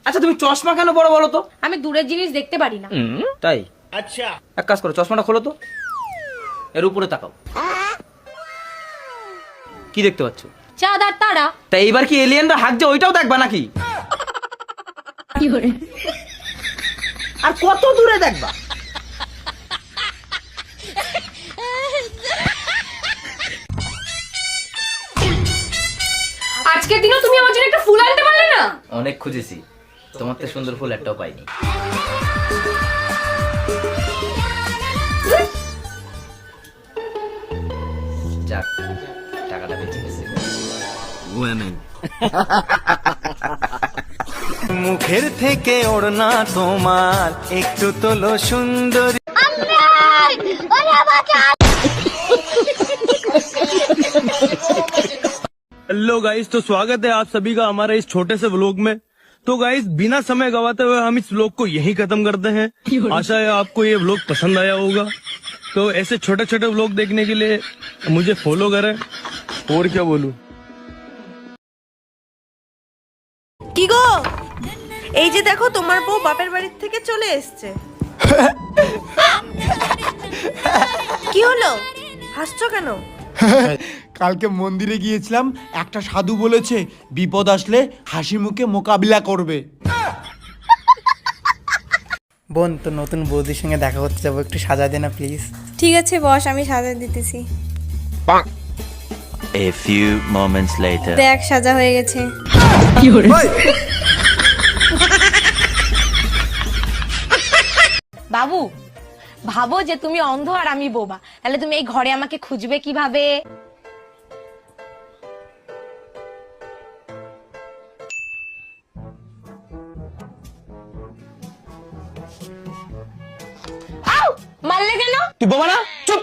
আচ্ছা তুমি চশমা কেন বড় বলো তো? আমি দূরের জিনিস দেখতে পারি না। তাই? আচ্ছা এক কাজ করো, চশমাটা খোলো তো, এর উপরে তাকাও। কি দেখতে পাচ্ছ? চাঁদ আর তারা। তা এইবার কি এলিয়েনরা হাঁকছে ওইটাও দেখবা নাকি? আর কত দূরে দেখবা? আজকের দিনও তুমি আমার জন্য একটা ফুল আনতে পারলে না? অনেক খুঁজেছি, তোমার তো সুন্দর ফুল একটাও পাইনি। যাক, টাকাটা বেঁচে গেছে। মুখের থেকে ওড়না তোমার একটু তোলো সুন্দরী। हेलो गाइस, तो स्वागत है आप सभी का हमारे इस छोटे से व्लॉग में। तो गाइस बिना समय गवाते हुए हम इस व्लॉग को यहीं खत्म करते हैं। आशा है आपको ये व्लॉग पसंद आया होगा। तो ऐसे छोटे छोटे व्लॉग देखने के लिए मुझे फॉलो करें। और क्या बोलूं। কি গো, এই যে দেখো তোমার বউ বাপের বাড়ি থেকে চলে এসেছে। কি হলো, হাসছো কেন? কালকে মন্দিরে গিয়েছিলাম, একটা সাধু বলেছে বিপদ আসলে হাসি মুখে মোকাবিলা করবে। বোন, তো নতুন বৌদির সঙ্গে দেখা করতে যাবো, একটু সাজা দে না প্লিজ। ঠিক আছে বস, আমি সাজা দিতেছি। A few moments later. দেখ সাজা হয়ে গেছে। বাবু, ভাবো যে তুমি অন্ধ আর আমি বোবা, তাহলে তুমি এই ঘরে আমাকে খুঁজবে কিভাবে? আউ! মারলে কেন? তুই বোবা না? চুপ।